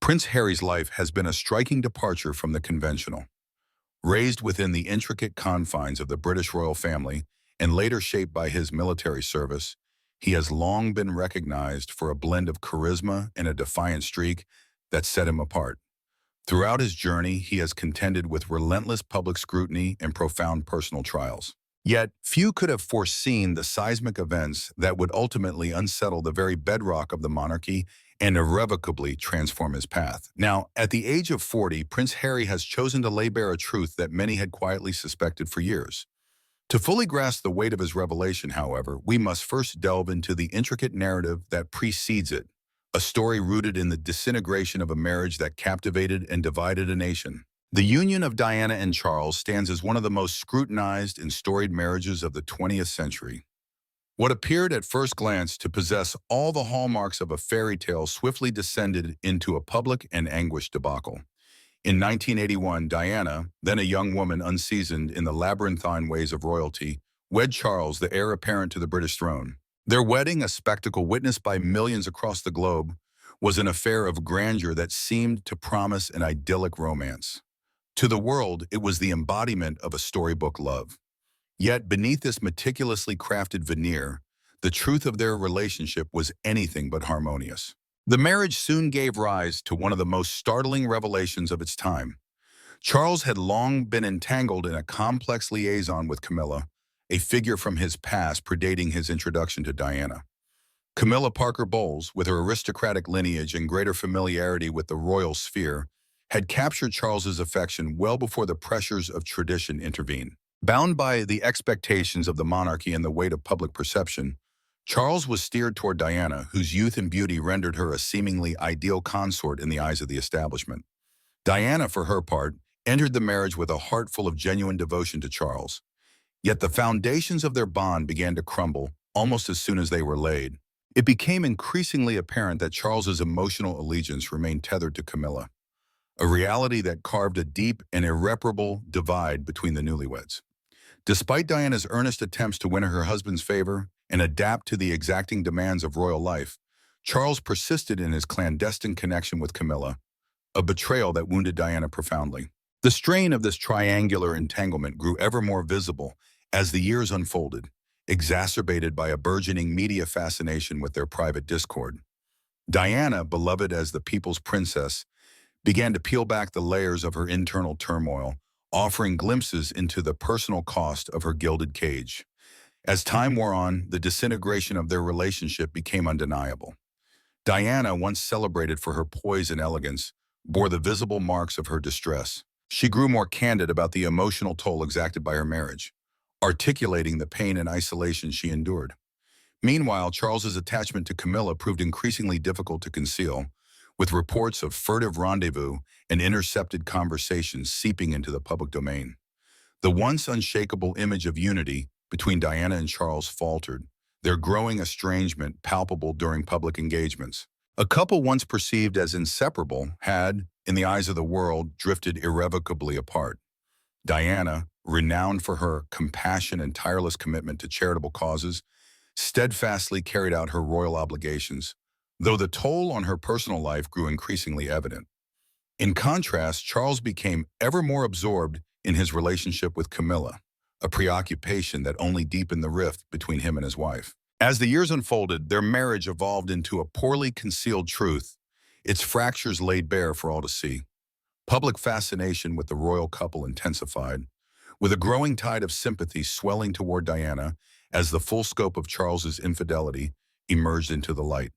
Prince Harry's life has been a striking departure from the conventional. Raised within the intricate confines of the British royal family and later shaped by his military service, he has long been recognized for a blend of charisma and a defiant streak that set him apart. Throughout his journey, he has contended with relentless public scrutiny and profound personal trials. Yet, few could have foreseen the seismic events that would ultimately unsettle the very bedrock of the monarchy and irrevocably transform his path. Now, at the age of 40, Prince Harry has chosen to lay bare a truth that many had quietly suspected for years. To fully grasp the weight of his revelation, however, we must first delve into the intricate narrative that precedes it, a story rooted in the disintegration of a marriage that captivated and divided a nation. The union of Diana and Charles stands as one of the most scrutinized and storied marriages of the 20th century. What appeared at first glance to possess all the hallmarks of a fairy tale swiftly descended into a public and anguished debacle. In 1981, Diana, then a young woman unseasoned in the labyrinthine ways of royalty, wed Charles, the heir apparent to the British throne. Their wedding, a spectacle witnessed by millions across the globe, was an affair of grandeur that seemed to promise an idyllic romance. To the world, it was the embodiment of a storybook love. Yet beneath this meticulously crafted veneer, the truth of their relationship was anything but harmonious. The marriage soon gave rise to one of the most startling revelations of its time. Charles had long been entangled in a complex liaison with Camilla, a figure from his past predating his introduction to Diana. Camilla Parker Bowles, with her aristocratic lineage and greater familiarity with the royal sphere, had captured Charles's affection well before the pressures of tradition intervened. Bound by the expectations of the monarchy and the weight of public perception, Charles was steered toward Diana, whose youth and beauty rendered her a seemingly ideal consort in the eyes of the establishment. Diana, for her part, entered the marriage with a heart full of genuine devotion to Charles. Yet the foundations of their bond began to crumble almost as soon as they were laid. It became increasingly apparent that Charles's emotional allegiance remained tethered to Camilla, a reality that carved a deep and irreparable divide between the newlyweds. Despite Diana's earnest attempts to win her husband's favor and adapt to the exacting demands of royal life, Charles persisted in his clandestine connection with Camilla, a betrayal that wounded Diana profoundly. The strain of this triangular entanglement grew ever more visible as the years unfolded, exacerbated by a burgeoning media fascination with their private discord. Diana, beloved as the people's princess, began to peel back the layers of her internal turmoil, offering glimpses into the personal cost of her gilded cage. As time wore on, the disintegration of their relationship became undeniable. Diana, once celebrated for her poise and elegance, bore the visible marks of her distress. She grew more candid about the emotional toll exacted by her marriage, articulating the pain and isolation she endured. Meanwhile, Charles's attachment to Camilla proved increasingly difficult to conceal, with reports of furtive rendezvous and intercepted conversations seeping into the public domain. The once unshakable image of unity between Diana and Charles faltered, their growing estrangement palpable during public engagements. A couple once perceived as inseparable had, in the eyes of the world, drifted irrevocably apart. Diana, renowned for her compassion and tireless commitment to charitable causes, steadfastly carried out her royal obligations, though the toll on her personal life grew increasingly evident. In contrast, Charles became ever more absorbed in his relationship with Camilla, a preoccupation that only deepened the rift between him and his wife. As the years unfolded, their marriage evolved into a poorly concealed truth, its fractures laid bare for all to see. Public fascination with the royal couple intensified, with a growing tide of sympathy swelling toward Diana as the full scope of Charles's infidelity emerged into the light.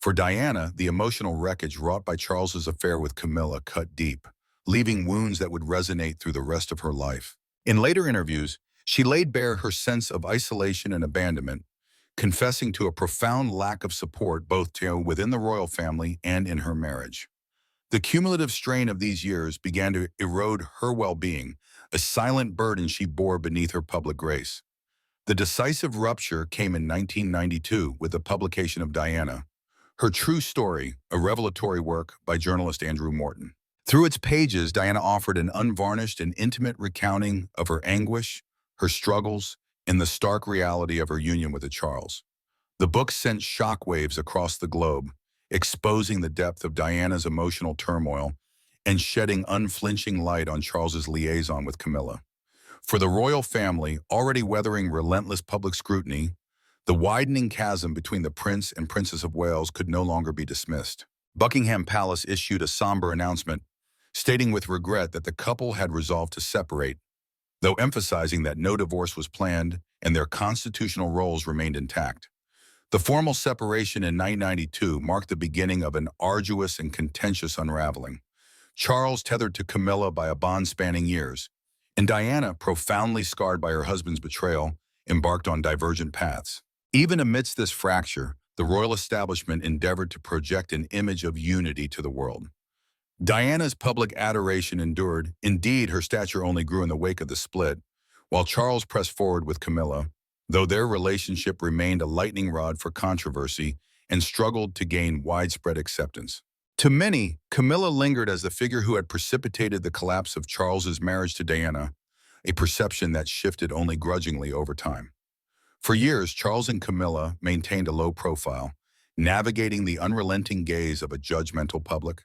For Diana, the emotional wreckage wrought by Charles's affair with Camilla cut deep, leaving wounds that would resonate through the rest of her life. In later interviews, she laid bare her sense of isolation and abandonment, confessing to a profound lack of support both within the royal family and in her marriage. The cumulative strain of these years began to erode her well-being, a silent burden she bore beneath her public grace. The decisive rupture came in 1992 with the publication of Diana, her true story, a revelatory work by journalist Andrew Morton. Through its pages, Diana offered an unvarnished and intimate recounting of her anguish, her struggles, and the stark reality of her union with Charles. The book sent shockwaves across the globe, exposing the depth of Diana's emotional turmoil and shedding unflinching light on Charles's liaison with Camilla. For the royal family, already weathering relentless public scrutiny, the widening chasm between the Prince and Princess of Wales could no longer be dismissed. Buckingham Palace issued a somber announcement, stating with regret that the couple had resolved to separate, though emphasizing that no divorce was planned and their constitutional roles remained intact. The formal separation in 1992 marked the beginning of an arduous and contentious unraveling. Charles tethered to Camilla by a bond spanning years, and Diana, profoundly scarred by her husband's betrayal, embarked on divergent paths. Even amidst this fracture, the royal establishment endeavored to project an image of unity to the world. Diana's public adoration endured. Indeed, her stature only grew in the wake of the split, while Charles pressed forward with Camilla, though their relationship remained a lightning rod for controversy and struggled to gain widespread acceptance. To many, Camilla lingered as the figure who had precipitated the collapse of Charles's marriage to Diana, a perception that shifted only grudgingly over time. For years, Charles and Camilla maintained a low profile, navigating the unrelenting gaze of a judgmental public.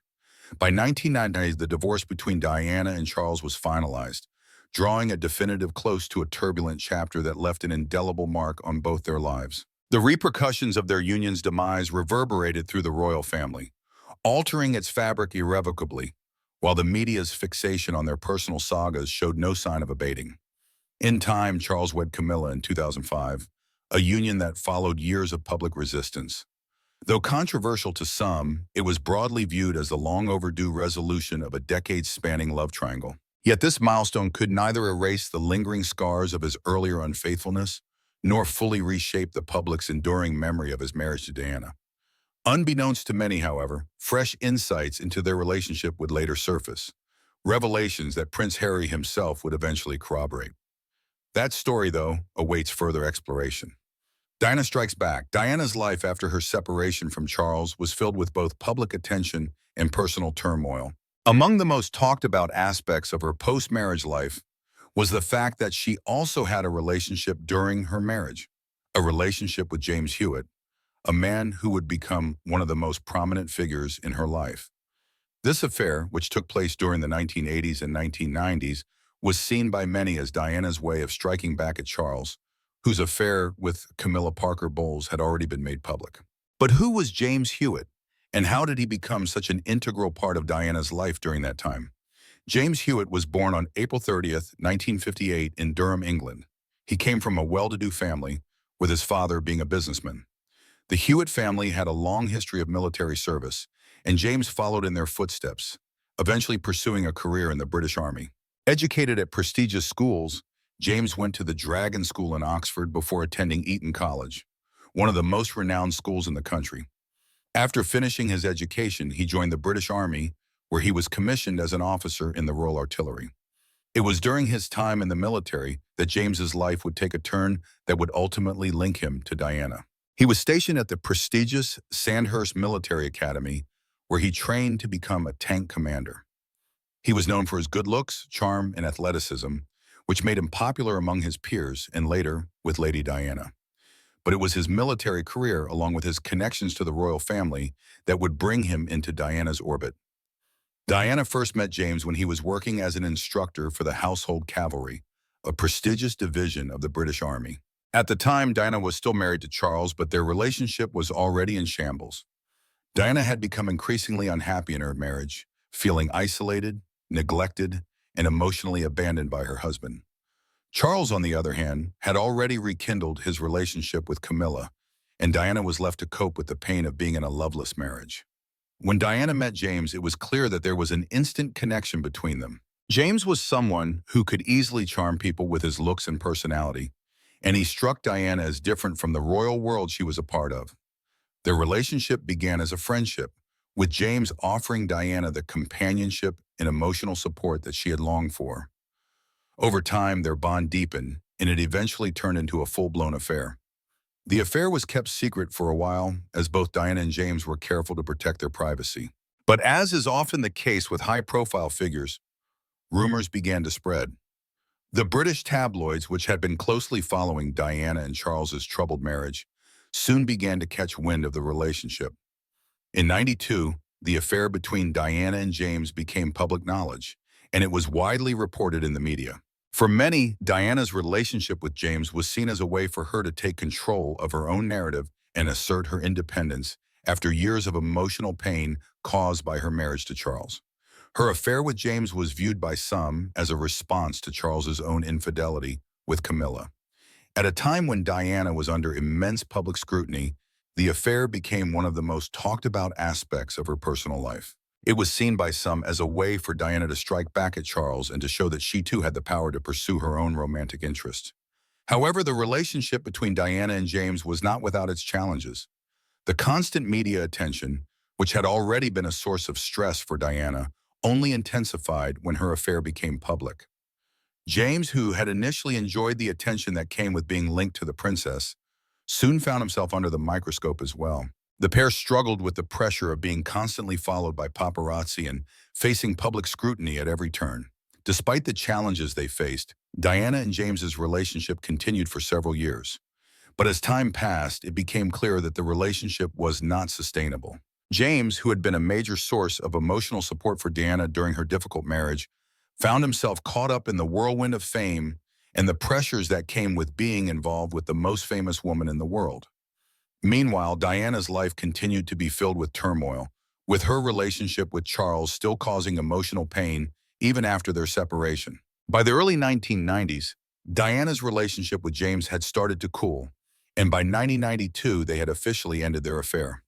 By 1990, the divorce between Diana and Charles was finalized, drawing a definitive close to a turbulent chapter that left an indelible mark on both their lives. The repercussions of their union's demise reverberated through the royal family, altering its fabric irrevocably, while the media's fixation on their personal sagas showed no sign of abating. In time, Charles wed Camilla in 2005, a union that followed years of public resistance. Though controversial to some, it was broadly viewed as the long-overdue resolution of a decades-spanning love triangle. Yet this milestone could neither erase the lingering scars of his earlier unfaithfulness, nor fully reshape the public's enduring memory of his marriage to Diana. Unbeknownst to many, however, fresh insights into their relationship would later surface, revelations that Prince Harry himself would eventually corroborate. That story, though, awaits further exploration. Diana Strikes Back. Diana's life after her separation from Charles was filled with both public attention and personal turmoil. Among the most talked about aspects of her post-marriage life was the fact that she also had a relationship during her marriage, a relationship with James Hewitt, a man who would become one of the most prominent figures in her life. This affair, which took place during the 1980s and 1990s, was seen by many as Diana's way of striking back at Charles, whose affair with Camilla Parker Bowles had already been made public. But who was James Hewitt, and how did he become such an integral part of Diana's life during that time? James Hewitt was born on April 30th, 1958 in Durham, England. He came from a well-to-do family, with his father being a businessman. The Hewitt family had a long history of military service, and James followed in their footsteps, eventually pursuing a career in the British Army. Educated at prestigious schools, James went to the Dragon School in Oxford before attending Eton College, one of the most renowned schools in the country. After finishing his education, he joined the British Army, where he was commissioned as an officer in the Royal Artillery. It was during his time in the military that James's life would take a turn that would ultimately link him to Diana. He was stationed at the prestigious Sandhurst Military Academy, where he trained to become a tank commander. He was known for his good looks, charm, and athleticism, which made him popular among his peers and later with Lady Diana. But it was his military career, along with his connections to the royal family, that would bring him into Diana's orbit. Diana first met James when he was working as an instructor for the Household Cavalry, a prestigious division of the British Army. At the time, Diana was still married to Charles, but their relationship was already in shambles. Diana had become increasingly unhappy in her marriage, feeling isolated, neglected, and emotionally abandoned by her husband. Charles, on the other hand, had already rekindled his relationship with Camilla, and Diana was left to cope with the pain of being in a loveless marriage. When Diana met James, it was clear that there was an instant connection between them. James was someone who could easily charm people with his looks and personality, and he struck Diana as different from the royal world she was a part of. Their relationship began as a friendship, with James offering Diana the companionship and emotional support that she had longed for. Over time, their bond deepened, and it eventually turned into a full-blown affair. The affair was kept secret for a while, as both Diana and James were careful to protect their privacy. But as is often the case with high-profile figures, rumors began to spread. The British tabloids, which had been closely following Diana and Charles's troubled marriage, soon began to catch wind of the relationship. In '92, the affair between Diana and James became public knowledge, and it was widely reported in the media. For many, Diana's relationship with James was seen as a way for her to take control of her own narrative and assert her independence after years of emotional pain caused by her marriage to Charles. Her affair with James was viewed by some as a response to Charles's own infidelity with Camilla. At a time when Diana was under immense public scrutiny, the affair became one of the most talked about aspects of her personal life. It was seen by some as a way for Diana to strike back at Charles and to show that she too had the power to pursue her own romantic interests. However, the relationship between Diana and James was not without its challenges. The constant media attention, which had already been a source of stress for Diana, only intensified when her affair became public. James, who had initially enjoyed the attention that came with being linked to the princess, soon found himself under the microscope as well. The pair struggled with the pressure of being constantly followed by paparazzi and facing public scrutiny at every turn. Despite the challenges they faced, Diana and James's relationship continued for several years. But as time passed, it became clear that the relationship was not sustainable. James, who had been a major source of emotional support for Diana during her difficult marriage, found himself caught up in the whirlwind of fame and the pressures that came with being involved with the most famous woman in the world. Meanwhile, Diana's life continued to be filled with turmoil, with her relationship with Charles still causing emotional pain even after their separation. By the early 1990s, Diana's relationship with James had started to cool, and by 1992 they had officially ended their affair.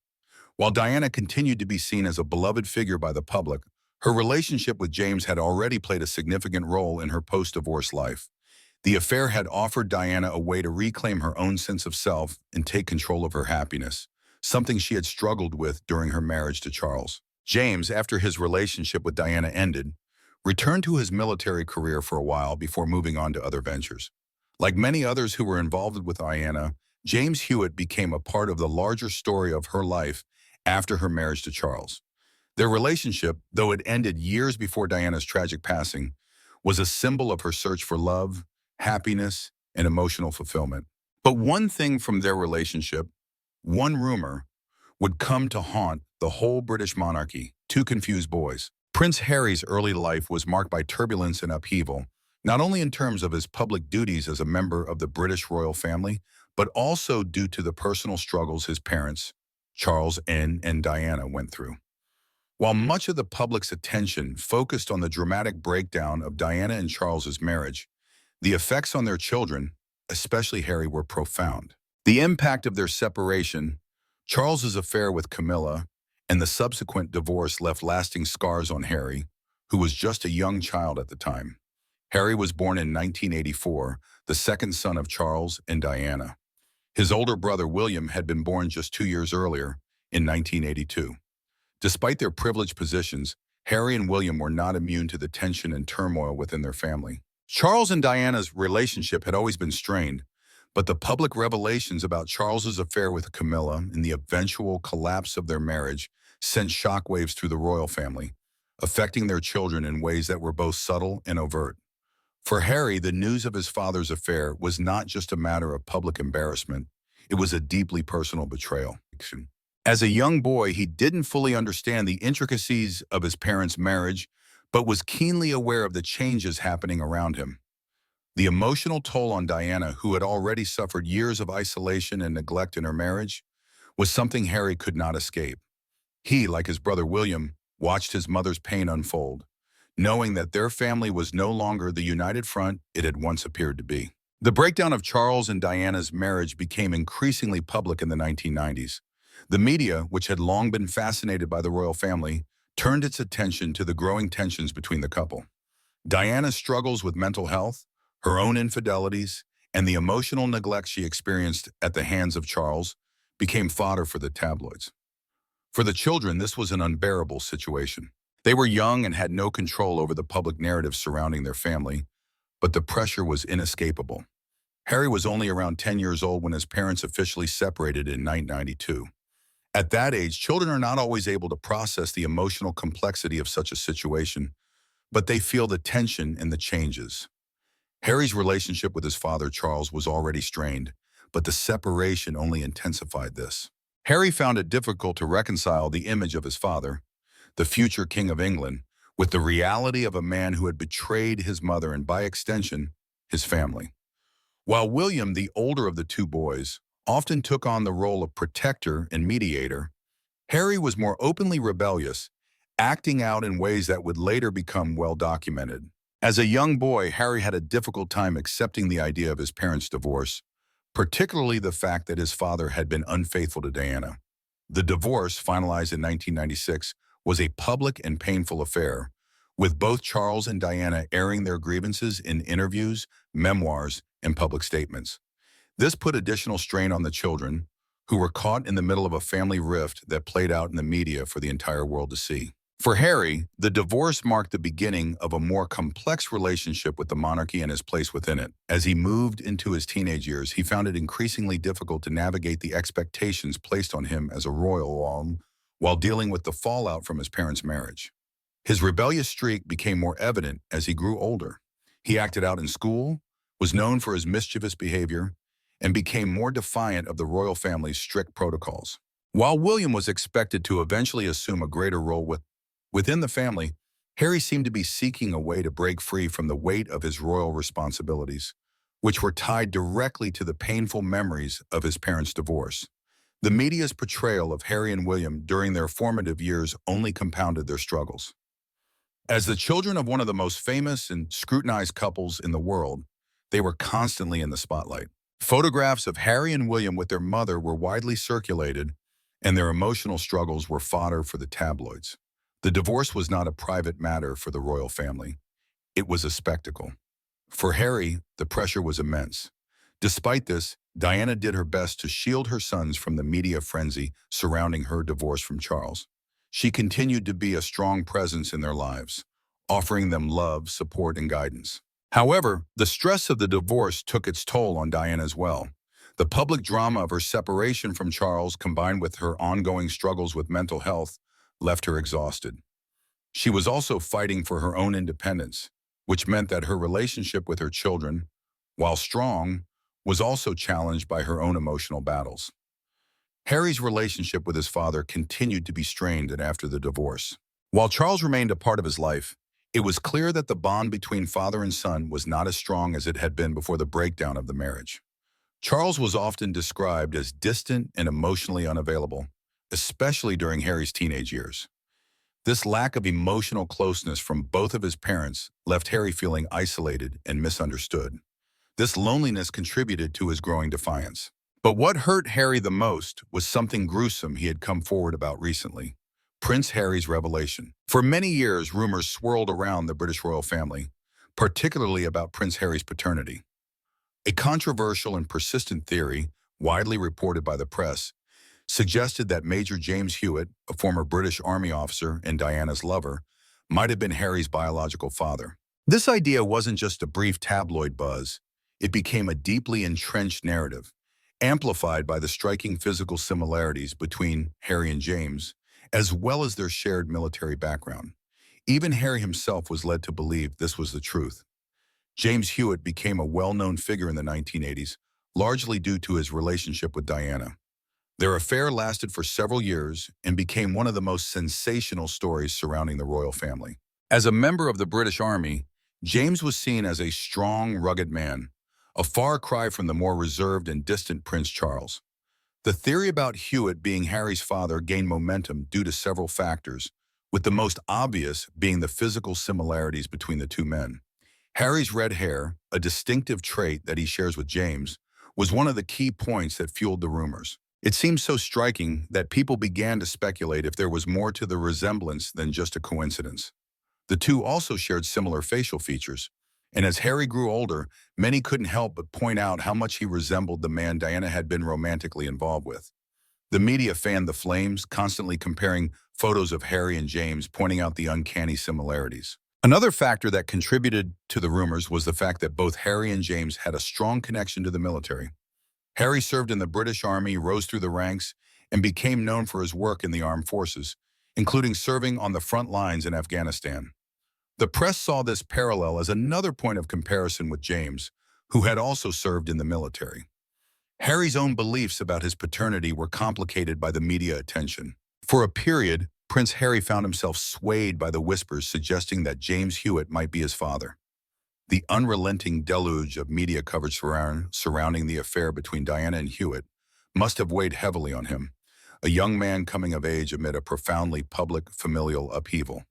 While Diana continued to be seen as a beloved figure by the public, her relationship with James had already played a significant role in her post-divorce life. The affair had offered Diana a way to reclaim her own sense of self and take control of her happiness, something she had struggled with during her marriage to Charles. James, after his relationship with Diana ended, returned to his military career for a while before moving on to other ventures. Like many others who were involved with Diana, James Hewitt became a part of the larger story of her life after her marriage to Charles. Their relationship, though it ended years before Diana's tragic passing, was a symbol of her search for love, happiness, and emotional fulfillment. But one thing from their relationship, one rumor, would come to haunt the whole British monarchy: two confused boys. Prince Harry's early life was marked by turbulence and upheaval, not only in terms of his public duties as a member of the British royal family, but also due to the personal struggles his parents, Charles and Diana, went through. While much of the public's attention focused on the dramatic breakdown of Diana and Charles's marriage, the effects on their children, especially Harry, were profound. The impact of their separation, Charles's affair with Camilla, and the subsequent divorce left lasting scars on Harry, who was just a young child at the time. Harry was born in 1984, the second son of Charles and Diana. His older brother William had been born just 2 years earlier, in 1982. Despite their privileged positions, Harry and William were not immune to the tension and turmoil within their family. Charles and Diana's relationship had always been strained, but the public revelations about Charles's affair with Camilla and the eventual collapse of their marriage sent shockwaves through the royal family, affecting their children in ways that were both subtle and overt. For Harry, the news of his father's affair was not just a matter of public embarrassment, it was a deeply personal betrayal. As a young boy, he didn't fully understand the intricacies of his parents' marriage, but was keenly aware of the changes happening around him. The emotional toll on Diana, who had already suffered years of isolation and neglect in her marriage, was something Harry could not escape. He, like his brother William, watched his mother's pain unfold, knowing that their family was no longer the united front it had once appeared to be. The breakdown of Charles and Diana's marriage became increasingly public in the 1990s. The media, which had long been fascinated by the royal family, turned its attention to the growing tensions between the couple. Diana's struggles with mental health, her own infidelities, and the emotional neglect she experienced at the hands of Charles became fodder for the tabloids. For the children, this was an unbearable situation. They were young and had no control over the public narrative surrounding their family, but the pressure was inescapable. Harry was only around 10 years old when his parents officially separated in 1992. At that age, children are not always able to process the emotional complexity of such a situation, but they feel the tension and the changes. Harry's relationship with his father, Charles, was already strained, but the separation only intensified this. Harry found it difficult to reconcile the image of his father, the future King of England, with the reality of a man who had betrayed his mother and, by extension, his family. While William, the older of the two boys, often took on the role of protector and mediator, Harry was more openly rebellious, acting out in ways that would later become well documented. As a young boy, Harry had a difficult time accepting the idea of his parents' divorce, particularly the fact that his father had been unfaithful to Diana. The divorce, finalized in 1996, was a public and painful affair, with both Charles and Diana airing their grievances in interviews, memoirs, and public statements. This put additional strain on the children, who were caught in the middle of a family rift that played out in the media for the entire world to see. For Harry, the divorce marked the beginning of a more complex relationship with the monarchy and his place within it. As he moved into his teenage years, he found it increasingly difficult to navigate the expectations placed on him as a royal while dealing with the fallout from his parents' marriage. His rebellious streak became more evident as he grew older. He acted out in school, was known for his mischievous behavior, and became more defiant of the royal family's strict protocols. While William was expected to eventually assume a greater role within the family, Harry seemed to be seeking a way to break free from the weight of his royal responsibilities, which were tied directly to the painful memories of his parents' divorce. The media's portrayal of Harry and William during their formative years only compounded their struggles. As the children of one of the most famous and scrutinized couples in the world, they were constantly in the spotlight. Photographs of Harry and William with their mother were widely circulated, and their emotional struggles were fodder for the tabloids. The divorce was not a private matter for the royal family. It was a spectacle. For Harry, the pressure was immense. Despite this, Diana did her best to shield her sons from the media frenzy surrounding her divorce from Charles. She continued to be a strong presence in their lives, offering them love, support, and guidance. However, the stress of the divorce took its toll on Diana as well. The public drama of her separation from Charles, combined with her ongoing struggles with mental health, left her exhausted. She was also fighting for her own independence, which meant that her relationship with her children, while strong, was also challenged by her own emotional battles. Harry's relationship with his father continued to be strained after the divorce. While Charles remained a part of his life, it was clear that the bond between father and son was not as strong as it had been before the breakdown of the marriage. Charles was often described as distant and emotionally unavailable, especially during Harry's teenage years. This lack of emotional closeness from both of his parents left Harry feeling isolated and misunderstood. This loneliness contributed to his growing defiance. But what hurt Harry the most was something gruesome he had come forward about recently: Prince Harry's revelation. For many years, rumors swirled around the British royal family, particularly about Prince Harry's paternity. A controversial and persistent theory, widely reported by the press, suggested that Major James Hewitt, a former British Army officer and Diana's lover, might have been Harry's biological father. This idea wasn't just a brief tabloid buzz. It became a deeply entrenched narrative, amplified by the striking physical similarities between Harry and James, as well as their shared military background. Even Harry himself was led to believe this was the truth. James Hewitt became a well-known figure in the 1980s, largely due to his relationship with Diana. Their affair lasted for several years and became one of the most sensational stories surrounding the royal family. As a member of the British Army, James was seen as a strong, rugged man, a far cry from the more reserved and distant Prince Charles. The theory about Hewitt being Harry's father gained momentum due to several factors, with the most obvious being the physical similarities between the two men. Harry's red hair, a distinctive trait that he shares with James, was one of the key points that fueled the rumors. It seemed so striking that people began to speculate if there was more to the resemblance than just a coincidence. The two also shared similar facial features, and as Harry grew older, many couldn't help but point out how much he resembled the man Diana had been romantically involved with. The media fanned the flames, constantly comparing photos of Harry and James, pointing out the uncanny similarities. Another factor that contributed to the rumors was the fact that both Harry and James had a strong connection to the military. Harry served in the British Army, rose through the ranks, and became known for his work in the armed forces, including serving on the front lines in Afghanistan. The press saw this parallel as another point of comparison with James, who had also served in the military. Harry's own beliefs about his paternity were complicated by the media attention. For a period, Prince Harry found himself swayed by the whispers suggesting that James Hewitt might be his father. The unrelenting deluge of media coverage surrounding the affair between Diana and Hewitt must have weighed heavily on him, a young man coming of age amid a profoundly public familial upheaval.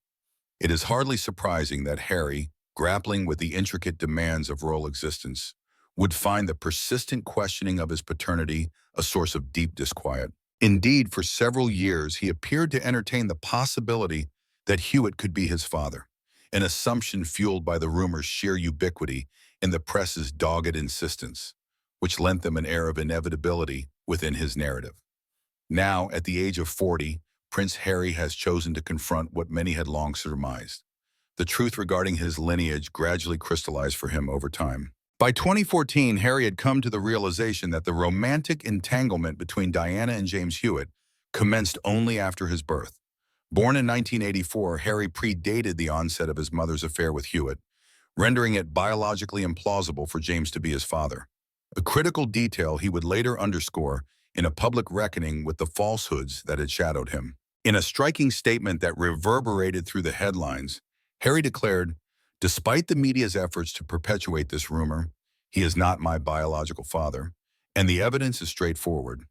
It is hardly surprising that Harry, grappling with the intricate demands of royal existence, would find the persistent questioning of his paternity a source of deep disquiet. Indeed, for several years, he appeared to entertain the possibility that Hewitt could be his father, an assumption fueled by the rumor's sheer ubiquity and the press's dogged insistence, which lent them an air of inevitability within his narrative. Now, at the age of 40, Prince Harry has chosen to confront what many had long surmised. The truth regarding his lineage gradually crystallized for him over time. By 2014, Harry had come to the realization that the romantic entanglement between Diana and James Hewitt commenced only after his birth. Born in 1984, Harry predated the onset of his mother's affair with Hewitt, rendering it biologically implausible for James to be his father. A critical detail he would later underscore in a public reckoning with the falsehoods that had shadowed him. In a striking statement that reverberated through the headlines, Harry declared, "Despite the media's efforts to perpetuate this rumor, he is not my biological father, and the evidence is straightforward."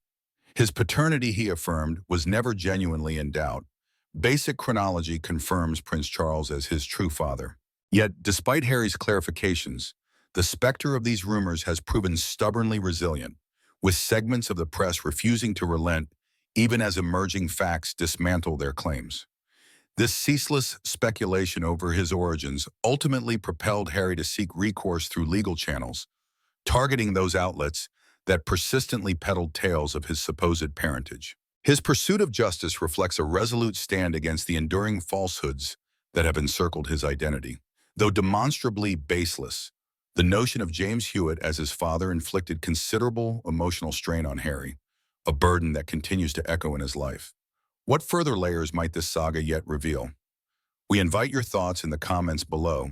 His paternity, he affirmed, was never genuinely in doubt. Basic chronology confirms Prince Charles as his true father. Yet, despite Harry's clarifications, the specter of these rumors has proven stubbornly resilient, with segments of the press refusing to relent even as emerging facts dismantle their claims. This ceaseless speculation over his origins ultimately propelled Harry to seek recourse through legal channels, targeting those outlets that persistently peddled tales of his supposed parentage. His pursuit of justice reflects a resolute stand against the enduring falsehoods that have encircled his identity. Though demonstrably baseless, the notion of James Hewitt as his father inflicted considerable emotional strain on Harry, a burden that continues to echo in his life. What further layers might this saga yet reveal? We invite your thoughts in the comments below,